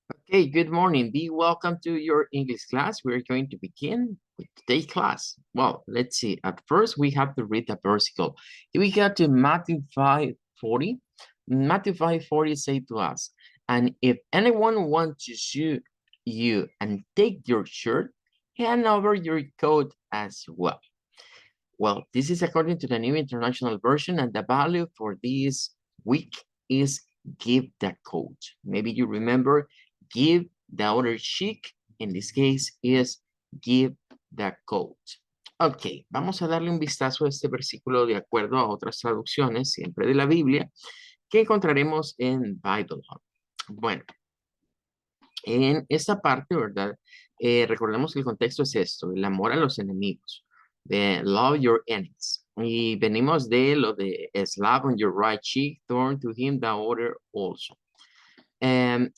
Okay, good morning. Be welcome to your English class. We're going to begin with today's class. Well, let's see. At first, we have to read the versicle. Here we got to Matthew 5:40. Matthew 5:40 say to us, and if anyone wants to sue you and take your shirt, hand over your coat as well. Well, this is according to the New International Version, and the value for this week is give the coat. Maybe you remember give the other cheek. In this case is give the coat. Ok, vamos a darle un vistazo a este versículo de acuerdo a otras traducciones, siempre de la Biblia, que encontraremos en Bible Hub. Bueno, en esta parte, ¿verdad? Recordemos que el contexto es esto, el amor a los enemigos, de love your enemies. Y venimos de lo de slap on your right cheek, turn to him the other also.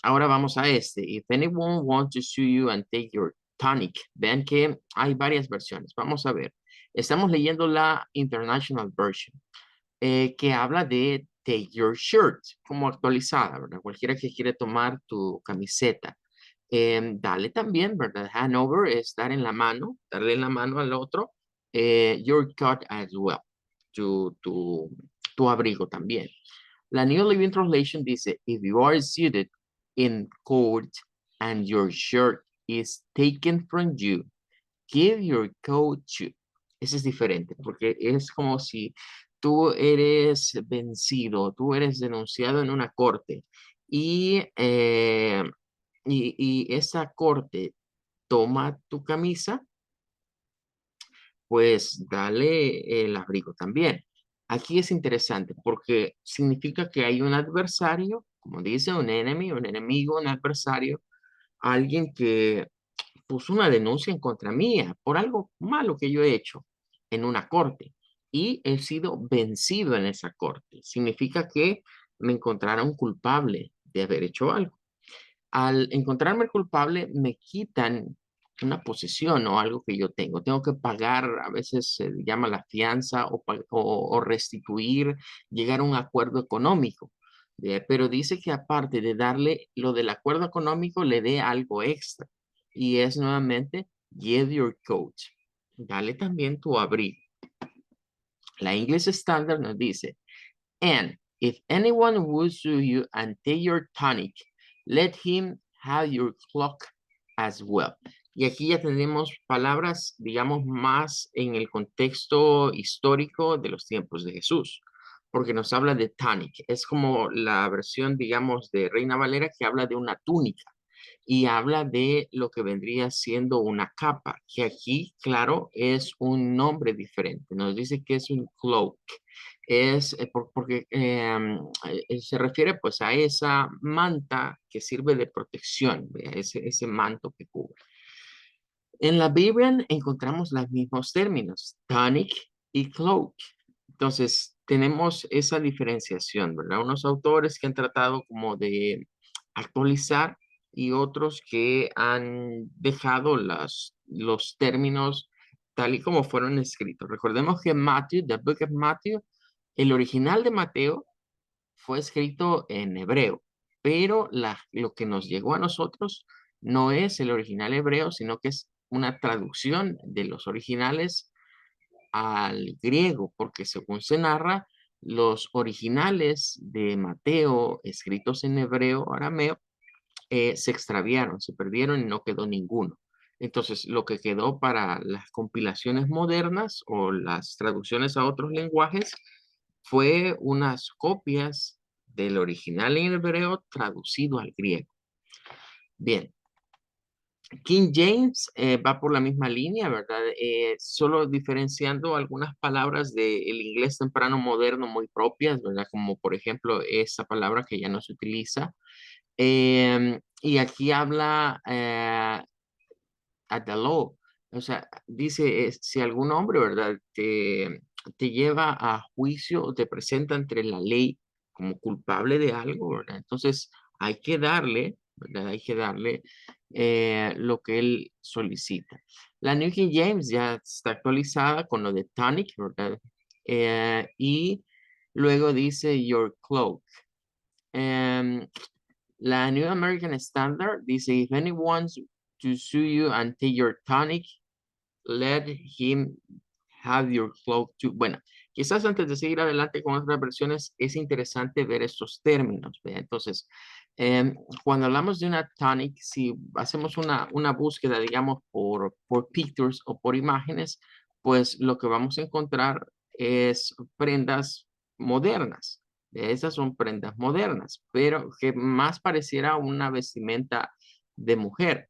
Ahora vamos a este. If anyone wants to sue you and take your tonic. Vean que hay varias versiones. Vamos a ver. Estamos leyendo la International Version, que habla de take your shirt, como actualizada, ¿verdad? Cualquiera que quiere tomar tu camiseta. Dale también, ¿verdad? Hanover es dar en la mano, darle en la mano al otro. Your coat as well, tu abrigo también. La New Living Translation dice, if you are seated in court and your shirt is taken from you, give your coat to. Ese es diferente, porque es como si tú eres vencido, tú eres denunciado en una corte y, y esa corte toma tu camisa, pues dale el abrigo también. Aquí es interesante porque significa que hay un adversario, como dice, un enemy, un enemigo, un adversario, alguien que puso una denuncia en contra mía por algo malo que yo he hecho en una corte y he sido vencido en esa corte. Significa que me encontraron culpable de haber hecho algo. Al encontrarme culpable, me quitan una posesión o algo que yo tengo. Tengo que pagar, a veces se llama la fianza o restituir, llegar a un acuerdo económico. Pero dice que aparte de darle lo del acuerdo económico, le dé algo extra. Y es nuevamente, give your coat. Dale también tu abrigo. La English Standard nos dice, and if anyone would sue you and take your tonic, let him have your cloak as well. Y aquí ya tenemos palabras, digamos, más en el contexto histórico de los tiempos de Jesús, porque nos habla de tonic. Es como la versión, digamos, de Reina Valera que habla de una túnica y habla de lo que vendría siendo una capa, que aquí, claro, es un nombre diferente. Nos dice que es un cloak. Es porque se refiere pues a esa manta que sirve de protección, ese manto que cubre. En la Biblia encontramos los mismos términos, tunic y cloak. Entonces, tenemos esa diferenciación, ¿verdad? Unos autores que han tratado como de actualizar y otros que han dejado los términos tal y como fueron escritos. Recordemos que Matthew, the Book of Matthew, el original de Mateo fue escrito en hebreo, pero lo que nos llegó a nosotros no es el original hebreo, sino que es una traducción de los originales al griego, porque según se narra, los originales de Mateo, escritos en hebreo, arameo, se extraviaron, se perdieron y no quedó ninguno. Entonces, lo que quedó para las compilaciones modernas o las traducciones a otros lenguajes fue unas copias del original en hebreo traducido al griego. Bien, King James va por la misma línea, ¿verdad? Solo diferenciando algunas palabras del inglés temprano moderno muy propias, ¿verdad? Como por ejemplo esa palabra que ya no se utiliza. Y aquí habla at the law, o sea, dice, si algún hombre, ¿verdad? Te lleva a juicio o te presenta entre la ley como culpable de algo, ¿verdad? Entonces hay que darle, ¿verdad? Hay que darle lo que él solicita. La New King James ya está actualizada con lo de tonic, ¿verdad? Y luego dice your cloak. Em, La New American Standard dice, if anyone wants to sue you and take your tonic, let him have your cloak too. Bueno, quizás antes de seguir adelante con otras versiones, es interesante ver estos términos. ¿Ve? Entonces, cuando hablamos de una tonic, si hacemos una búsqueda, digamos, por pictures o por imágenes, pues lo que vamos a encontrar es prendas modernas. Esas son prendas modernas, pero que más pareciera una vestimenta de mujer.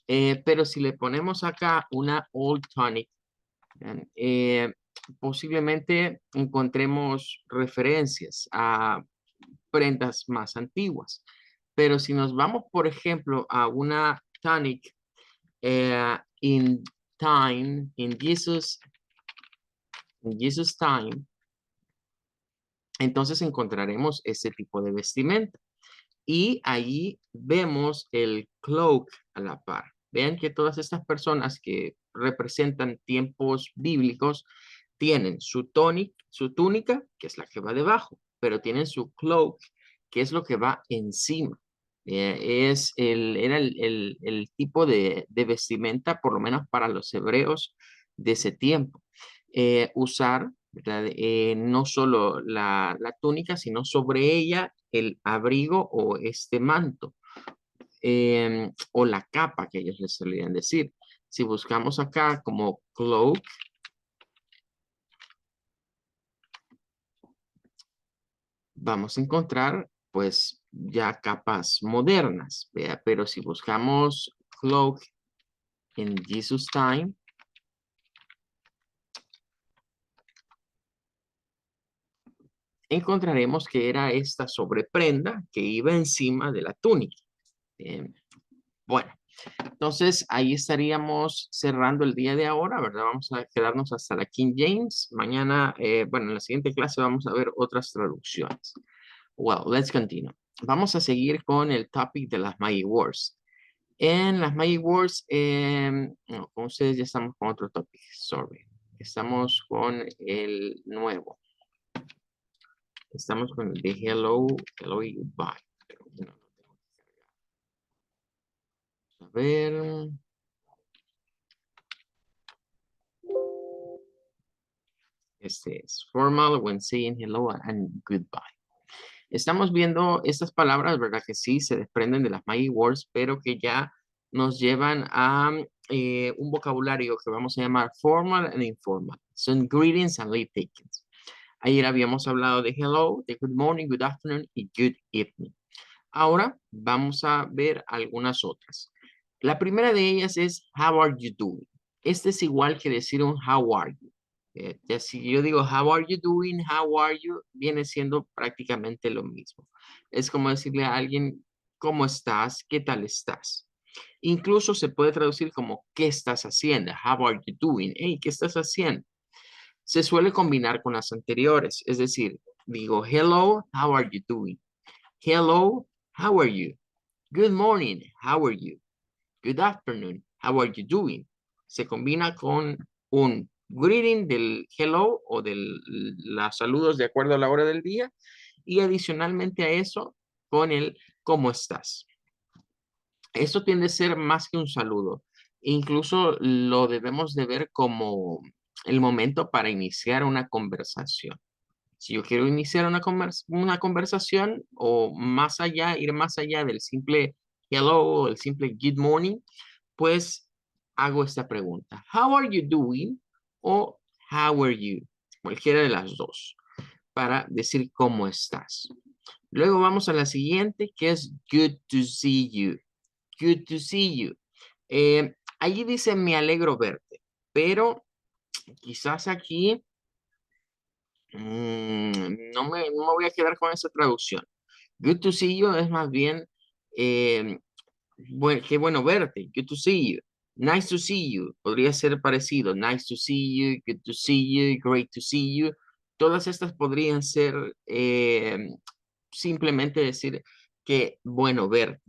Pero si le ponemos acá una Old Tonic, vean, posiblemente encontremos referencias a prendas más antiguas. Pero si nos vamos, por ejemplo, a una Tonic in time, in Jesus time, entonces encontraremos ese tipo de vestimenta. Y ahí vemos el cloak a la par. Vean que todas estas personas que representan tiempos bíblicos tienen su túnica, que es la que va debajo, pero tienen su cloak, que es lo que va encima. Era el tipo de vestimenta, por lo menos para los hebreos de ese tiempo. Usar, ¿verdad? No solo la túnica, sino sobre ella el abrigo o este manto, o la capa que ellos les solían decir. Si buscamos acá como cloak, vamos a encontrar pues ya capas modernas, ¿vea? Pero si buscamos cloak en Jesus time, encontraremos que era esta sobreprenda que iba encima de la túnica. Bueno, entonces ahí estaríamos cerrando el día de ahora, ¿verdad? Vamos a quedarnos hasta la King James. Mañana, bueno, en la siguiente clase vamos a ver otras traducciones. Well, let's continue. Vamos a seguir con el topic de las Mighty Wars. En las Mighty Wars, no, con ustedes ya estamos con otro topic, sorry. Estamos con el nuevo. Estamos con el de hello, hello y goodbye. Pero, no, no tengo que cargar. A ver. Este es formal when saying hello and goodbye. Estamos viendo estas palabras, ¿verdad? Que sí se desprenden de las Mighty Words, pero que ya nos llevan a un vocabulario que vamos a llamar formal and informal. Son greetings and leave takings. Ayer habíamos hablado de hello, de good morning, good afternoon y good evening. Ahora vamos a ver algunas otras. La primera de ellas es how are you doing? Este es igual que decir un how are you. Ya si yo digo how are you doing, how are you, viene siendo prácticamente lo mismo. Es como decirle a alguien cómo estás, qué tal estás. Incluso se puede traducir como qué estás haciendo, how are you doing, hey, ¿qué estás haciendo? Se suele combinar con las anteriores, es decir, digo hello, how are you doing? Hello, how are you? Good morning, how are you? Good afternoon, how are you doing? Se combina con un greeting del hello o de los saludos de acuerdo a la hora del día y adicionalmente a eso con el ¿cómo estás? Esto tiende a ser más que un saludo. Incluso lo debemos de ver como el momento para iniciar una conversación. Si yo quiero iniciar una conversación o más allá, ir más allá del simple hello o el simple good morning, pues hago esta pregunta. How are you doing? O how are you? Cualquiera de las dos, para decir cómo estás. Luego vamos a la siguiente, que es good to see you. Good to see you. Allí dice me alegro verte, pero quizás aquí no me voy a quedar con esa traducción. Good to see you es más bien, eh, qué bueno verte. Good to see you. Nice to see you. Podría ser parecido. Nice to see you, good to see you, great to see you. Todas estas podrían ser simplemente decir que bueno verte.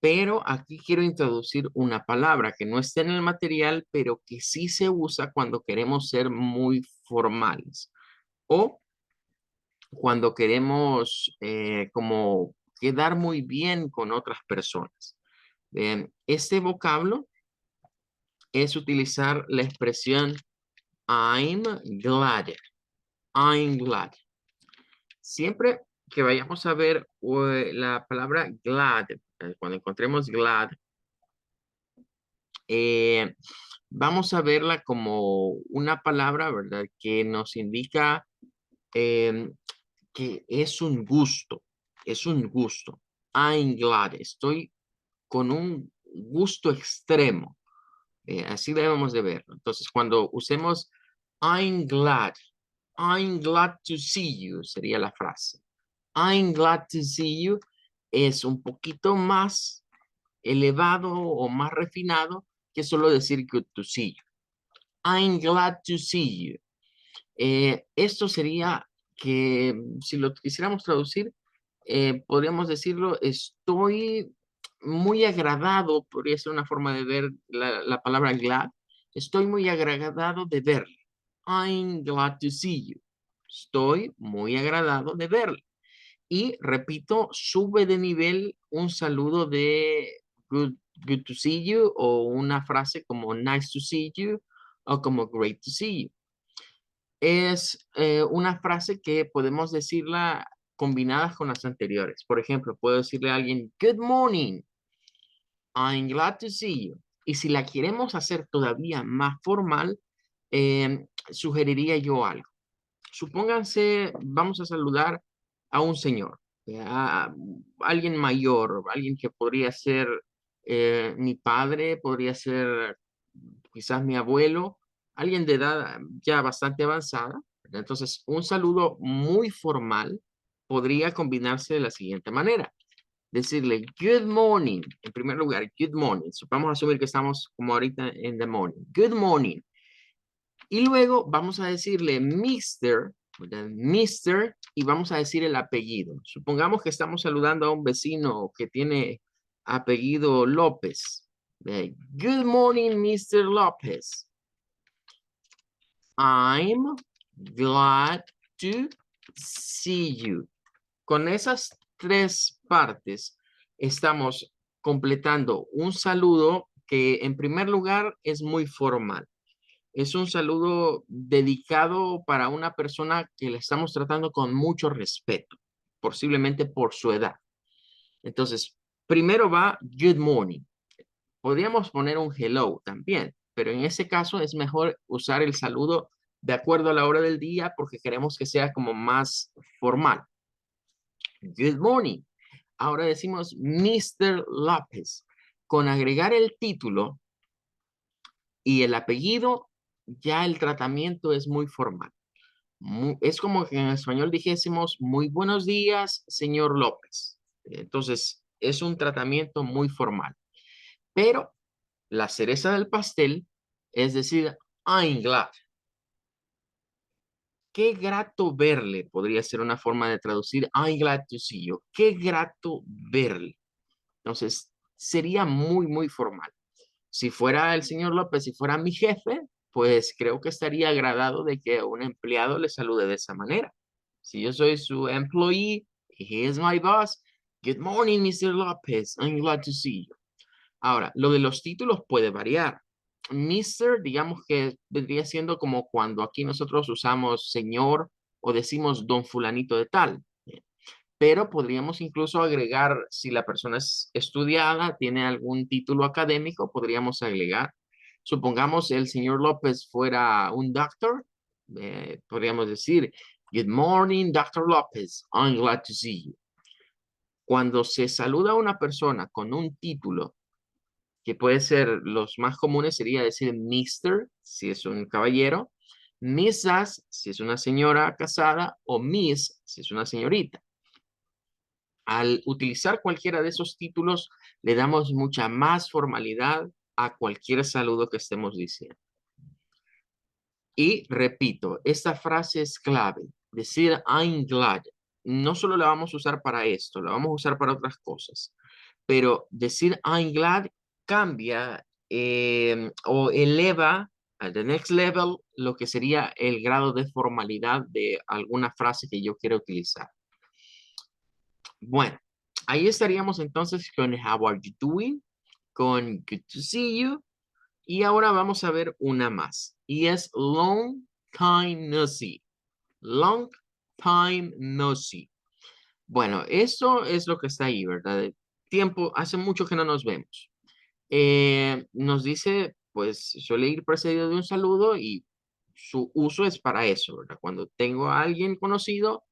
Pero aquí quiero introducir una palabra que no está en el material, pero que sí se usa cuando queremos ser muy formales. O cuando queremos como quedar muy bien con otras personas. Este vocablo es utilizar la expresión I'm glad. I'm glad. Siempre que vayamos a ver la palabra glad, cuando encontremos glad, eh, vamos a verla como una palabra, ¿verdad? Que nos indica em, que es un gusto, es un gusto. I'm glad, estoy con un gusto extremo. Así debemos de verlo. Entonces, cuando usemos I'm glad to see you, sería la frase. I'm glad to see you es un poquito más elevado o más refinado que solo decir good to see you. I'm glad to see you. Esto sería que, si lo quisiéramos traducir, podríamos decirlo, estoy muy agradado, podría ser una forma de ver la palabra glad. Estoy muy agradado de verle. I'm glad to see you. Estoy muy agradado de verle. Y repito, sube de nivel un saludo de good, good to see you o una frase como nice to see you o como great to see you. Es una frase que podemos decirla combinadas con las anteriores. Por ejemplo, puedo decirle a alguien, good morning, I'm glad to see you. Y si la queremos hacer todavía más formal, sugeriría yo algo. Supónganse, vamos a saludar a un señor, a alguien mayor, alguien que podría ser mi padre, podría ser quizás mi abuelo, alguien de edad ya bastante avanzada. Entonces, un saludo muy formal podría combinarse de la siguiente manera. Decirle, good morning, en primer lugar, good morning. Vamos a asumir que estamos como ahorita en the morning. Good morning. Y luego vamos a decirle Mr., ¿verdad? Mr. y vamos a decir el apellido. Supongamos que estamos saludando a un vecino que tiene apellido López. Good morning, Mr. López. I'm glad to see you. Con esas tres partes estamos completando un saludo que en primer lugar es muy formal. Es un saludo dedicado para una persona que le estamos tratando con mucho respeto, posiblemente por su edad. Entonces, primero va good morning. Podríamos poner un hello también, pero en ese caso es mejor usar el saludo de acuerdo a la hora del día porque queremos que sea como más formal. Good morning. Ahora decimos Mr. López. Con agregar el título y el apellido, ya el tratamiento es muy formal. Es como que en español dijésemos, muy buenos días, señor López. Entonces, es un tratamiento muy formal. Pero la cereza del pastel es decir, I'm glad. Qué grato verle, podría ser una forma de traducir I'm glad to see you. Qué grato verle. Entonces, sería muy, muy formal. Si fuera el señor López, si fuera mi jefe, pues creo que estaría agradado de que un empleado le salude de esa manera. Si yo soy su employee, he is my boss. Good morning, Mr. López. I'm glad to see you. Ahora, lo de los títulos puede variar. Mr., digamos que vendría siendo como cuando aquí nosotros usamos señor o decimos don fulanito de tal. Pero podríamos incluso agregar, si la persona es estudiada, tiene algún título académico, podríamos agregar. Supongamos el señor López fuera un doctor, podríamos decir, good morning, Dr. López, I'm glad to see you. Cuando se saluda a una persona con un título, que puede ser, los más comunes sería decir Mr., si es un caballero, Mrs., si es una señora casada, o Miss, si es una señorita. Al utilizar cualquiera de esos títulos, le damos mucha más formalidad a cualquier saludo que estemos diciendo. Y repito, esta frase es clave. Decir I'm glad. No solo la vamos a usar para esto, la vamos a usar para otras cosas. Pero decir I'm glad cambia o eleva a the next level lo que sería el grado de formalidad de alguna frase que yo quiero utilizar. Bueno, Ahí estaríamos entonces con how are you doing, con good to see you. Y ahora vamos a ver una más. Y es long time no see. Long time no see. Bueno, eso es lo que está ahí, ¿verdad? Tiempo, hace mucho que no nos vemos. Nos dice, pues suele ir precedido de un saludo y su uso es para eso, ¿verdad? Cuando tengo a alguien conocido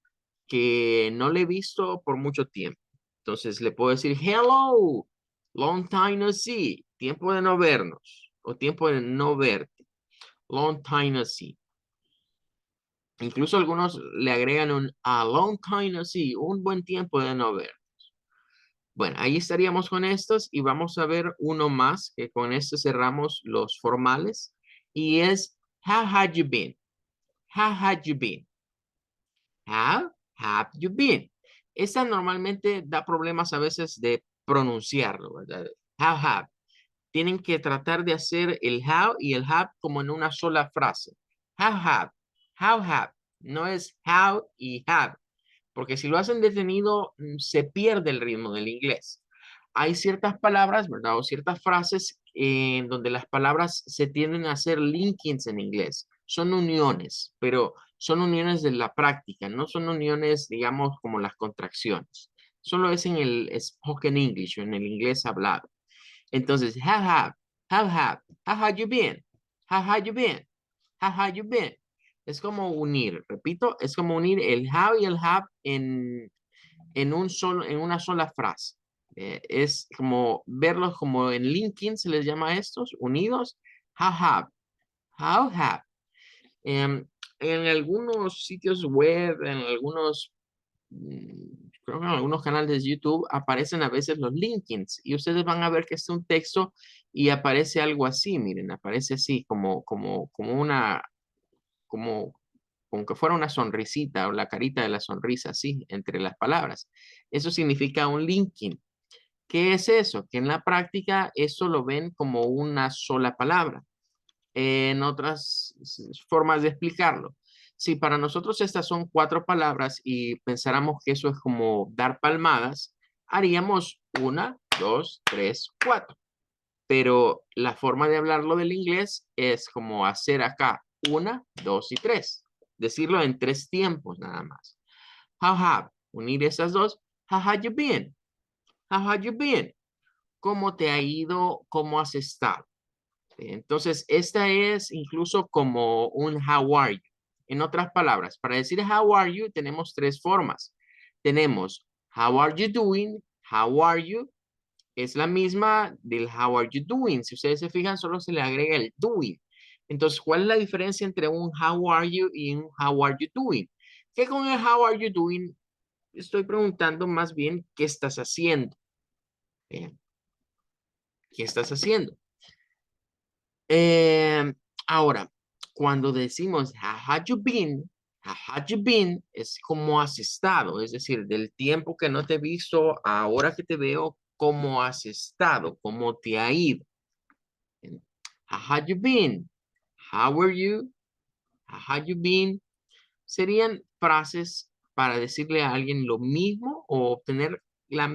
que no le he visto por mucho tiempo. Entonces le puedo decir, hello, long time no see, tiempo de no vernos o tiempo de no verte, long time no see. Incluso algunos le agregan un a long time no see, un buen tiempo de no ver. Bueno, ahí estaríamos con estos y vamos a ver uno más, que con este cerramos los formales, y es how have you been? How have you been? How have you been? Esta normalmente da problemas a veces de pronunciarlo, ¿verdad? How have. Tienen que tratar de hacer el how y el have como en una sola frase. How have. How have. No es how y have, porque si lo hacen detenido, se pierde el ritmo del inglés. Hay ciertas palabras, ¿verdad? O ciertas frases en donde las palabras se tienden a hacer linkings en inglés. Son uniones, pero son uniones de la práctica, no son uniones, digamos, como las contracciones. Solo es en el spoken English o en el inglés hablado. Entonces, how have you been? How have you been? How have you been? Es como unir, repito, es como unir el how y el have en una sola frase. Es como verlos como en LinkedIn se les llama a estos, unidos. How have, how have. Em, en algunos sitios web, en algunos, creo que en algunos canales de YouTube aparecen a veces los linkings y ustedes van a ver que es un texto y aparece algo así, miren, aparece así como una, como, como que fuera una sonrisita o la carita de la sonrisa así entre las palabras. Eso significa un linking. ¿Qué es eso? Que en la práctica eso lo ven como una sola palabra. En otras formas de explicarlo. Si para nosotros estas son cuatro palabras y pensáramos que eso es como dar palmadas, haríamos una, dos, tres, cuatro. Pero la forma de hablarlo del inglés es como hacer acá una, dos y tres. Decirlo en tres tiempos nada más. How have, unir esas dos. How have you been? How have you been? ¿Cómo te ha ido? ¿Cómo has estado? Entonces, esta es incluso como un how are you. En otras palabras, para decir how are you tenemos tres formas. Tenemos how are you doing, how are you, es la misma del how are you doing. Si ustedes se fijan, solo se le agrega el doing. Entonces, ¿cuál es la diferencia entre un how are you y un how are you doing? Que con el how are you doing estoy preguntando más bien qué estás haciendo. Bien, ¿qué estás haciendo? Eh, ahora, cuando decimos how have you been, how have you been es cómo has estado, es decir, del tiempo que no te he visto, a ahora que te veo, cómo has estado, cómo te ha ido. How have you been? How are you? How have you been? Serían frases para decirle a alguien lo mismo o obtener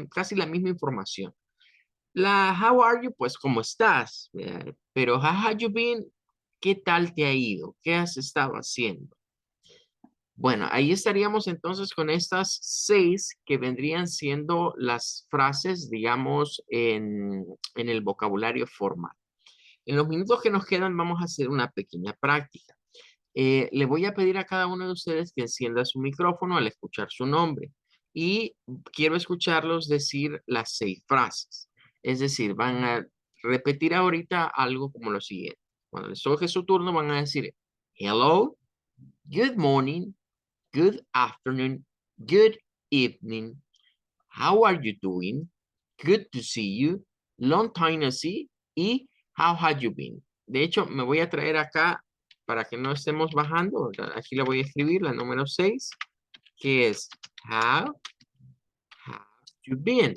casi la misma información. La how are you, pues, ¿cómo estás? Pero how have you been, ¿qué tal te ha ido? ¿Qué has estado haciendo? Bueno, ahí estaríamos entonces con estas seis que vendrían siendo las frases, digamos, en el vocabulario formal. En los minutos que nos quedan vamos a hacer una pequeña práctica. Le voy a pedir a cada uno de ustedes que encienda su micrófono al escuchar su nombre y quiero escucharlos decir las seis frases. Es decir, van a repetir ahorita algo como lo siguiente. Cuando les toque su turno van a decir hello, good morning, good afternoon, good evening, how are you doing, good to see you, long time no see y how have you been. De hecho, me voy a traer acá para que no estemos bajando, ¿verdad? Aquí la voy a escribir, la número 6, que es how have you been.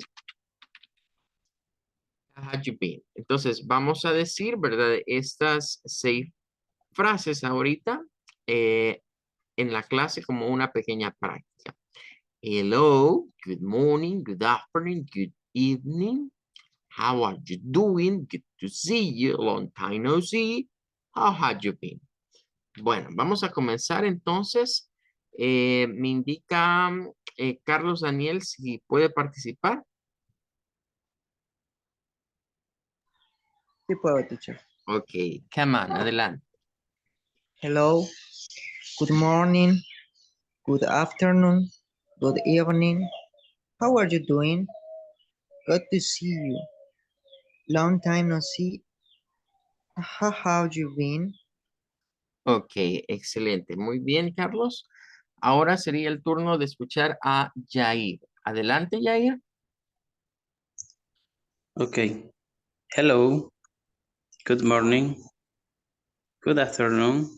How have you been. Entonces, vamos a decir, ¿verdad? Estas 6 frases ahorita en la clase como una pequeña práctica. Hello, good morning, good afternoon, good evening. How are you doing? Good to see you. Long time no see. How have you been? Bueno, vamos a comenzar entonces. Me indica Carlos Daniel si puede participar. Sí puedo, teacher. Ok, come on, adelante. Hello, good morning, good afternoon, good evening. How are you doing? Good to see you. Long time no see. How have you been? Ok, excelente. Muy bien, Carlos. Ahora sería el turno de escuchar a Jair. Adelante, Jair. Okay. Hello. Good morning. Good afternoon.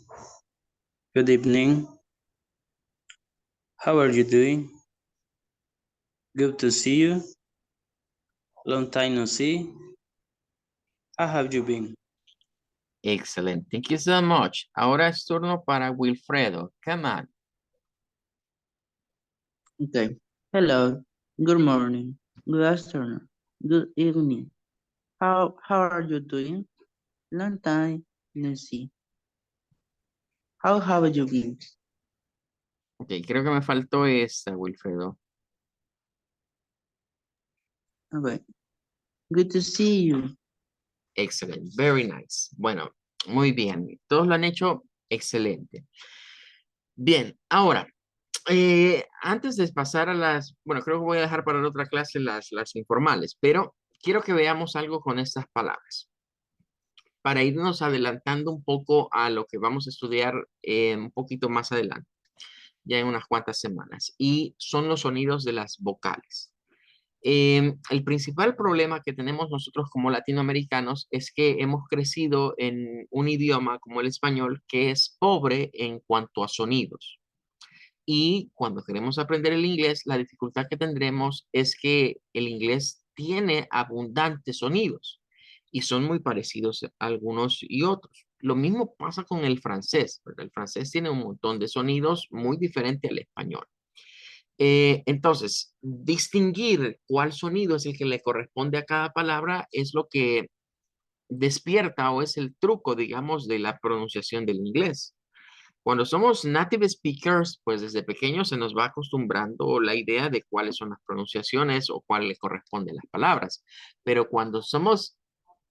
Good evening. How are you doing? Good to see you. Long time no see. How have you been? Excelente. Thank you so much. Ahora es turno para Wilfredo. Come on. Okay. Hello. Good morning. Good afternoon. Good evening. How are you doing? Long time no see. How have you been? Ok, creo que me faltó esta, Wilfredo. Okay. Good to see you. Excellent. Very nice. Bueno, muy bien. Todos lo han hecho excelente. Bien, ahora, antes de pasar a las, bueno, creo que voy a dejar para la otra clase las informales, pero quiero que veamos algo con estas palabras para irnos adelantando un poco a lo que vamos a estudiar un poquito más adelante, ya en unas cuantas semanas, y son los sonidos de las vocales. El principal problema que tenemos nosotros como latinoamericanos es que hemos crecido en un idioma como el español que es pobre en cuanto a sonidos. Y cuando queremos aprender el inglés, la dificultad que tendremos es que el inglés tiene abundantes sonidos y son muy parecidos a algunos y otros. Lo mismo pasa con el francés, porque el francés tiene un montón de sonidos muy diferentes al español. Entonces, distinguir cuál sonido es el que le corresponde a cada palabra es lo que despierta o es el truco, digamos, de la pronunciación del inglés. Cuando somos native speakers, pues desde pequeños se nos va acostumbrando la idea de cuáles son las pronunciaciones o cuál le corresponde a las palabras. Pero cuando somos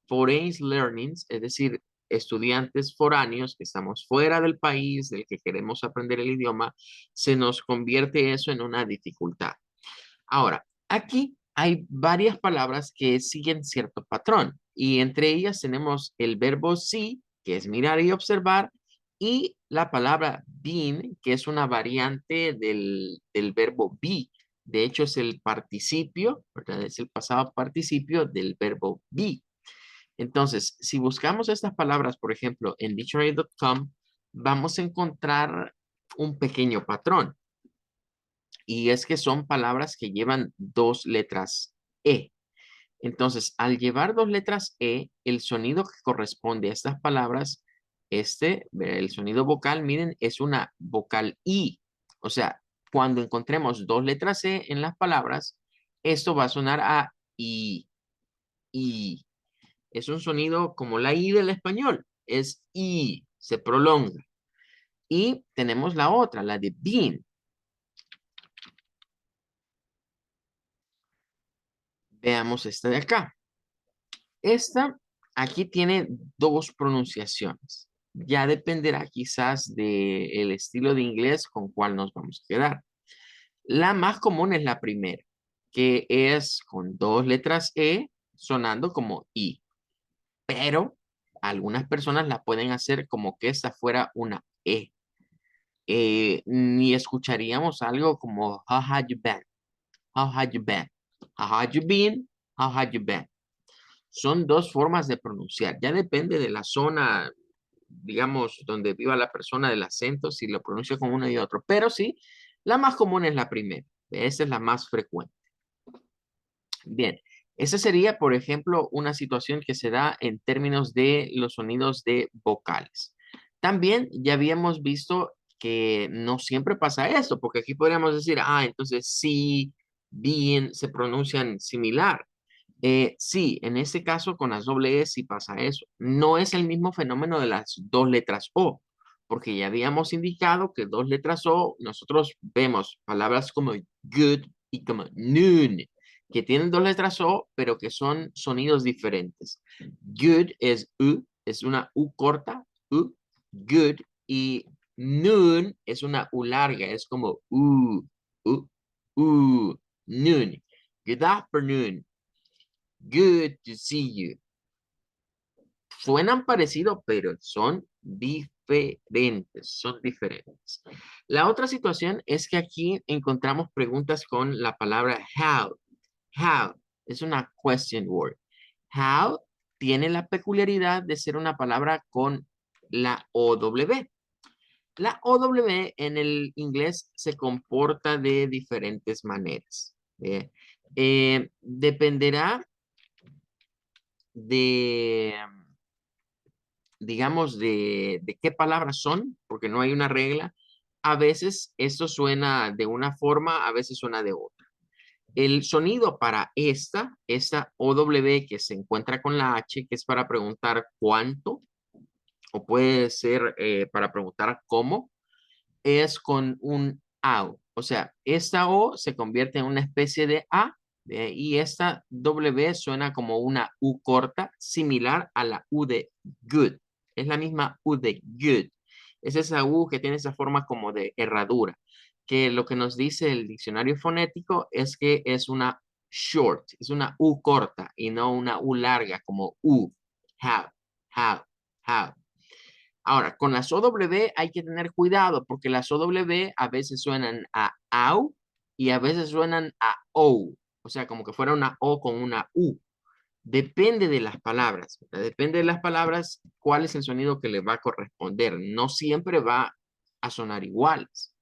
foreign learnings, es decir, estudiantes foráneos que estamos fuera del país del que queremos aprender el idioma, se nos convierte eso en una dificultad. Ahora, aquí hay varias palabras que siguen cierto patrón y entre ellas tenemos el verbo see, que es mirar y observar, y la palabra been, que es una variante del verbo be. De hecho, es el participio, ¿verdad? Es el pasado participio del verbo be. Entonces, si buscamos estas palabras, por ejemplo, en dictionary.com, vamos a encontrar un pequeño patrón. Y es que son palabras que llevan dos letras E. Entonces, al llevar dos letras E, el sonido que corresponde a estas palabras, el sonido vocal, miren, es una vocal I. O sea, cuando encontremos dos letras E en las palabras, esto va a sonar a I, I. Es un sonido como la I del español, es I, se prolonga. Y tenemos la otra, la de been. Veamos esta de acá. Esta aquí tiene dos pronunciaciones. Ya dependerá quizás del estilo de inglés con cuál nos vamos a quedar. La más común es la primera, que es con dos letras E sonando como I. Pero algunas personas la pueden hacer como que esta fuera una E. Ni escucharíamos algo como how have you been? How have you been? How have you been? How have you been? Son dos formas de pronunciar. Ya depende de la zona, digamos, donde viva la persona, del acento, si lo pronuncia con uno y otro. Pero sí, la más común es la primera. Esa es la más frecuente. Bien, esa sería, por ejemplo, una situación que se da en términos de los sonidos de vocales. También ya habíamos visto que no siempre pasa eso, porque aquí podríamos decir, entonces sí, bien, se pronuncian similar. Sí, en este caso con las doble E sí pasa eso. No es el mismo fenómeno de las dos letras O, porque ya habíamos indicado que dos letras O, nosotros vemos palabras como good y como noon, que tienen dos letras O, pero que son sonidos diferentes. Good es U, es una U corta, U, good, y noon es una U larga, es como noon. Good afternoon. Good to see you. Suenan parecidos, pero son diferentes. La otra situación es que aquí encontramos preguntas con la palabra how. How es una question word. How tiene la peculiaridad de ser una palabra con la OW. La OW en el inglés se comporta de diferentes maneras. Dependerá de, digamos, de qué palabras son, porque no hay una regla. A veces esto suena de una forma, a veces suena de otra. El sonido para esta OW que se encuentra con la H, que es para preguntar cuánto, o puede ser para preguntar cómo, es con un AU. O sea, esta O se convierte en una especie de A y esta W suena como una U corta, similar a la U de good. Es la misma U de good. Es esa U que tiene esa forma como de herradura, que lo que nos dice el diccionario fonético es que es una short, es una U corta y no una U larga como U. How, how, how. Ahora, con las OW hay que tener cuidado porque las OW a veces suenan a AU y a veces suenan a OU. O sea, como que fuera una O con una U. Depende de las palabras, ¿verdad? Depende de las palabras cuál es el sonido que le va a corresponder. No siempre va a sonar iguales.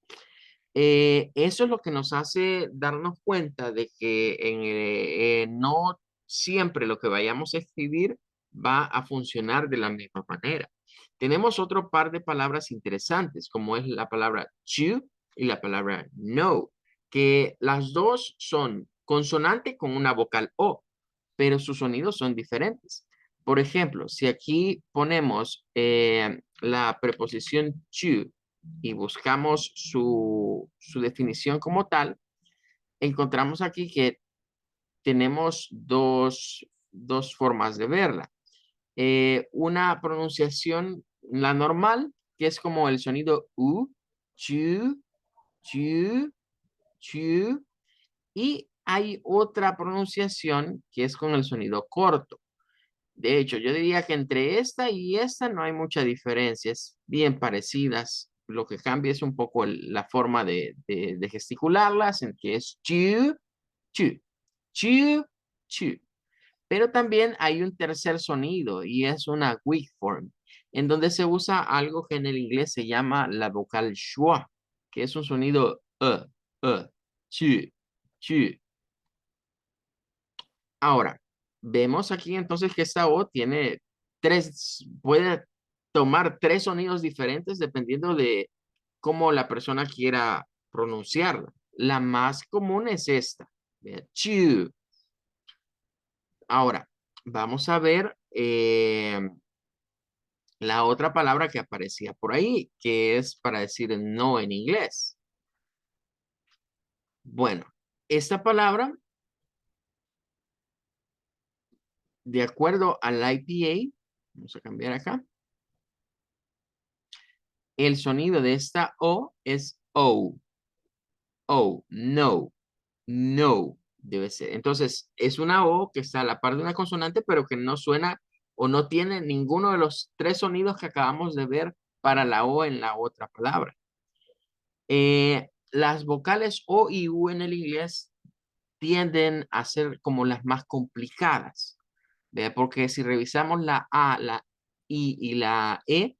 Eso es lo que nos hace darnos cuenta de que no siempre lo que vayamos a escribir va a funcionar de la misma manera. Tenemos otro par de palabras interesantes, como es la palabra to y la palabra no, que las dos son consonante con una vocal O, pero sus sonidos son diferentes. Por ejemplo, si aquí ponemos la preposición to y buscamos su definición como tal, encontramos aquí que tenemos dos formas de verla. Una pronunciación, la normal, que es como el sonido U, chu, chu, chu, y hay otra pronunciación que es con el sonido corto. De hecho, yo diría que entre esta y esta no hay mucha diferencia, es bien parecidas. Lo que cambia es un poco la forma de gesticularlas, en que es chu, chu, chu, chu. Pero también hay un tercer sonido y es una weak form, en donde se usa algo que en el inglés se llama la vocal schwa, que es un sonido chu, chu. Ahora, vemos aquí entonces que esta O tiene puede tomar tres sonidos diferentes dependiendo de cómo la persona quiera pronunciarla. La más común es esta, ¿ve? Chu. Ahora, vamos a ver la otra palabra que aparecía por ahí, que es para decir no en inglés. Bueno, esta palabra, de acuerdo al IPA, vamos a cambiar acá, el sonido de esta O es O. O, no, no, debe ser. Entonces, es una O que está a la par de una consonante, pero que no suena o no tiene ninguno de los tres sonidos que acabamos de ver para la O en la otra palabra. Las vocales O y U en el inglés tienden a ser como las más complicadas, ¿ve? Porque si revisamos la A, la I y la E,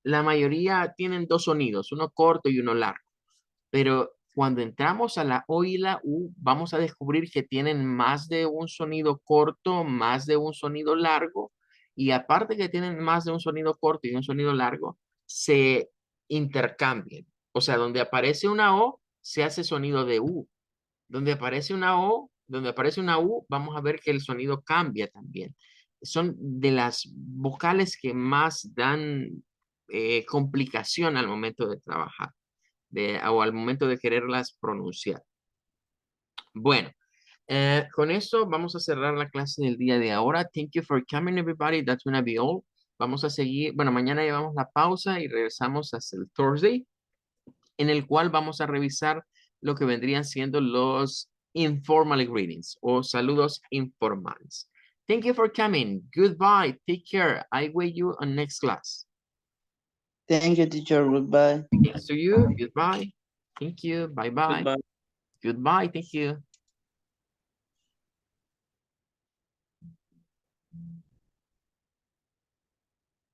la mayoría tienen dos sonidos, uno corto y uno largo. Pero cuando entramos a la O y la U, vamos a descubrir que tienen más de un sonido corto, más de un sonido largo, y aparte que tienen más de un sonido corto y un sonido largo, se intercambian. O sea, donde aparece una O, se hace sonido de U. Donde aparece una O, donde aparece una U, vamos a ver que el sonido cambia también. Son de las vocales que más dan complicación al momento de trabajar o al momento de quererlas pronunciar. Bueno, con eso vamos a cerrar la clase del día de ahora. Thank you for coming, everybody. That's gonna be all. Vamos a seguir, bueno, mañana llevamos la pausa y regresamos hasta el Thursday, en el cual vamos a revisar lo que vendrían siendo los informal greetings o saludos informales. Thank you for coming. Goodbye. Take care. I wait you on next class. Thank you, teacher. Goodbye. Thanks to you. Goodbye. Thank you. Bye-bye. Goodbye. Goodbye. Thank you.